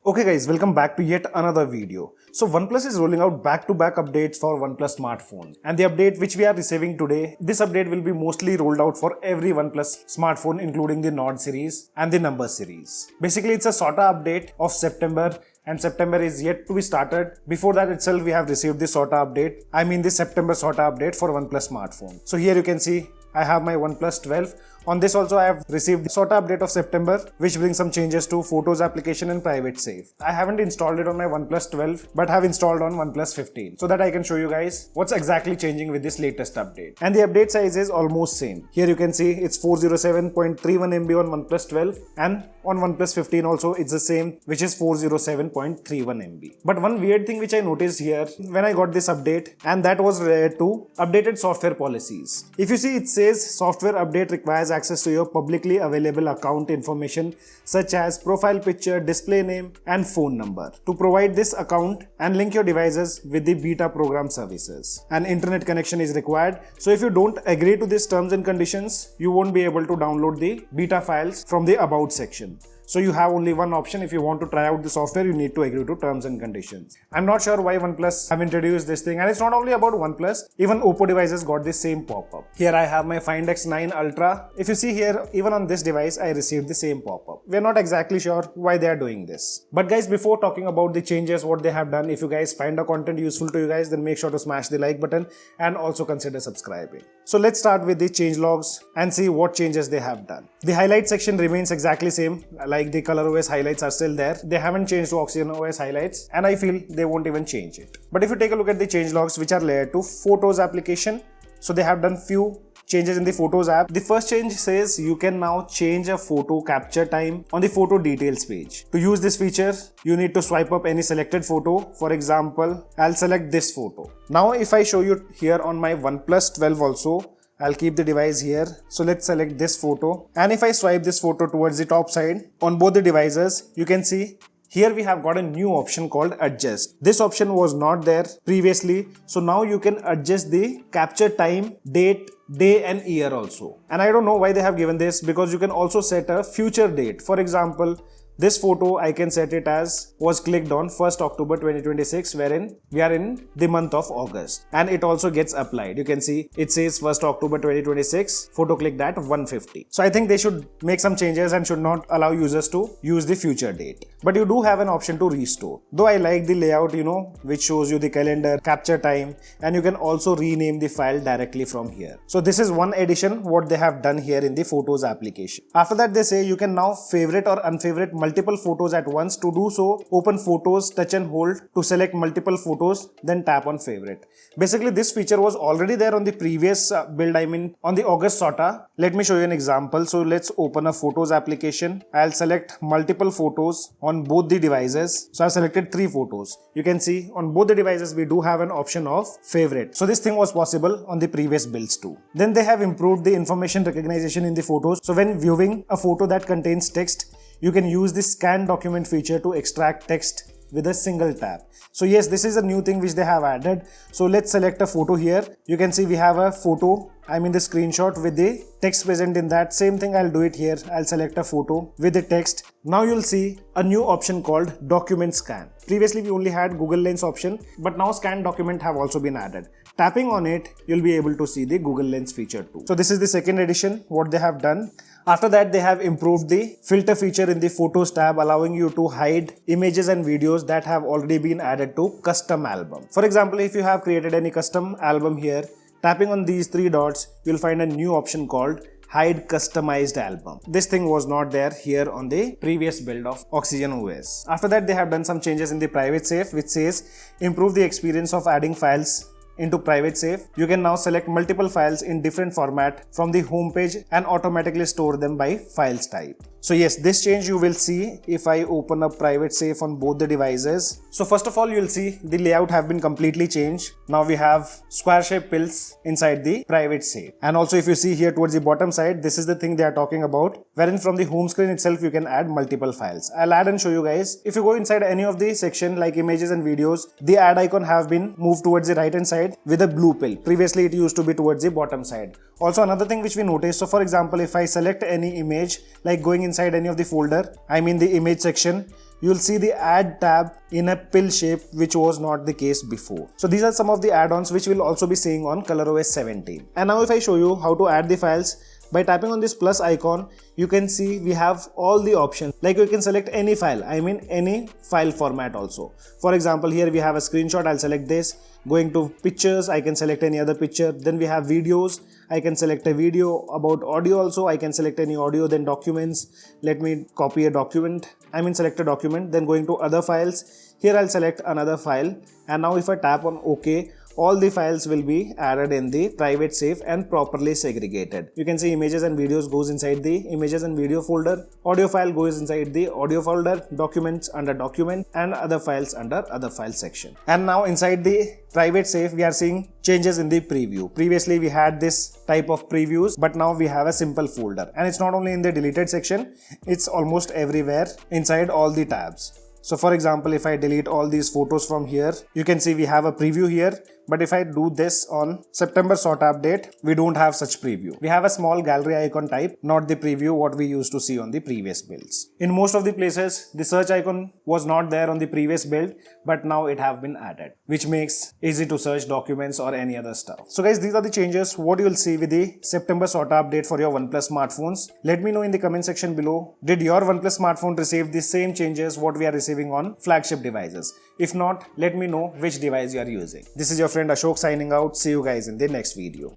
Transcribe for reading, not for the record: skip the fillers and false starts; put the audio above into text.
Okay guys, welcome back to yet another video. So OnePlus is rolling out back-to-back updates for OnePlus smartphones. And the update which we are receiving today, this update will be mostly rolled out for every OnePlus smartphone including the Nord series and the Number series. Basically it's a SOTA update of September and September is yet to be started. Before that itself we have received the SOTA update. I mean the September SOTA update for OnePlus smartphone. So here you can see I have my OnePlus 12. On this also I have received the SOTA update of September which brings some changes to Photos application and Private Save. I haven't installed it on my OnePlus 12 but have installed on OnePlus 15 so that I can show you guys what's exactly changing with this latest update. And the update size is almost same. Here you can see it's 407.31 MB on OnePlus 12 and on OnePlus 15 also it's the same, which is 407.31 MB. But one weird thing which I noticed here when I got this update, and that was related to updated software policies. If you see, it says software update requires access to your publicly available account information such as profile picture, display name and phone number. To provide this account and link your devices with the beta program services. An internet connection is required. So if you don't agree to these terms and conditions, you won't be able to download the beta files from the about section. So you have only one option. If you want to try out the software, you need to agree to terms and conditions. I'm not sure why OnePlus have introduced this thing, and it's not only about OnePlus, even Oppo devices got the same pop-up. Here I have my Find X9 Ultra. If you see here, even on this device, I received the same pop-up. We're not exactly sure why they are doing this. But guys, before talking about the changes, what they have done, if you guys find the content useful to you guys, then make sure to smash the like button and also consider subscribing. So let's start with the change logs and see what changes they have done. The highlight section remains exactly same, like the ColorOS highlights are still there. They haven't changed to OxygenOS highlights and I feel they won't even change it. But if you take a look at the change logs which are related to Photos application, so they have done few changes in the Photos app. The first change says you can now change a photo capture time on the photo details page. To use this feature, you need to swipe up any selected photo. For example, I'll select this photo. Now if I show you here on my OnePlus 12 also, I'll keep the device here. So let's select this photo. And if I swipe this photo towards the top side on both the devices, you can see here we have got a new option called adjust. This option was not there previously. So now you can adjust the capture time, date, day and year also. And I don't know why they have given this, because you can also set a future date. For example, this photo I can set it as was clicked on 1st October 2026, wherein we are in the month of August, and it also gets applied. You can see it says 1st October 2026, photo clicked at 1:50. So I think they should make some changes and should not allow users to use the future date. But you do have an option to restore. Though I like the layout, which shows you the calendar, capture time, and you can also rename the file directly from here. So this is one addition what they have done here in the Photos application. After that, they say you can now favorite or unfavorite multiple photos at once. To do so, open Photos, touch and hold to select multiple photos, then tap on favorite. Basically, this feature was already there on the previous build, on the August SOTA. Let me show you an example. So let's open a Photos application. I'll select multiple photos on both the devices. So I've selected 3 photos. You can see on both the devices we do have an option of favorite. So this thing was possible on the previous builds too. Then they have improved the information recognition in the photos. So when viewing a photo that contains text, you can use the scan document feature to extract text with a single tap. So yes, this is a new thing which they have added. So let's select a photo here. You can see we have a photo, the screenshot with the text present in that. Same thing I'll do it here. I'll select a photo with the text. Now you'll see a new option called document scan. Previously we only had Google Lens option, but now scan document have also been added. Tapping on it, you'll be able to see the Google Lens feature too. So this is the second edition, what they have done. After that, they have improved the filter feature in the Photos tab, allowing you to hide images and videos that have already been added to custom album. For example, if you have created any custom album here, tapping on these 3 dots, you'll find a new option called Hide Customized Album. This thing was not there here on the previous build of OxygenOS. After that, they have done some changes in the Private Save, which says improve the experience of adding files into Private Save. You can now select multiple files in different format from the home page and automatically store them by files type. So yes, this change you will see if I open up Private Save on both the devices. So first of all, you'll see the layout have been completely changed. Now we have square shape pills inside the Private Save. And also if you see here towards the bottom side, this is the thing they are talking about, wherein from the home screen itself you can add multiple files. I'll add and show you guys. If you go inside any of the section like images and videos, the add icon have been moved towards the right hand side with a blue pill. Previously it used to be towards the bottom side. Also another thing which we noticed, so for example if I select any image, like going inside any of the folder, the image section, you'll see the add tab in a pill shape, which was not the case before. So these are some of the add-ons which we'll also be seeing on ColorOS 17. And now if I show you how to add the files, by tapping on this plus icon, you can see we have all the options. Like you can select any file, I mean any file format also. For example, here we have a screenshot, I'll select this. Going to pictures, I can select any other picture. Then we have videos, I can select a video. About audio also, I can select any audio. Then documents, let me copy a document, select a document. Then going to other files, here I'll select another file. And now if I tap on OK, all the files will be added in the private safe and properly segregated. You can see images and videos goes inside the images and video folder, audio file goes inside the audio folder, documents under document, and other files under other file section. And now inside the private safe, we are seeing changes in the preview. Previously we had this type of previews, but now we have a simple folder, and it's not only in the deleted section, it's almost everywhere inside all the tabs. So for example, if I delete all these photos from here, you can see we have a preview here. But if I do this on September SOTA update, we don't have such preview. We have a small gallery icon type, not the preview what we used to see on the previous builds. In most of the places, the search icon was not there on the previous build, but now it have been added, which makes easy to search documents or any other stuff. So guys, these are the changes what you will see with the September SOTA update for your OnePlus smartphones. Let me know in the comment section below, did your OnePlus smartphone receive the same changes what we are receiving on flagship devices? If not, let me know which device you are using. This is your friend Ashok signing out. See you guys in the next video.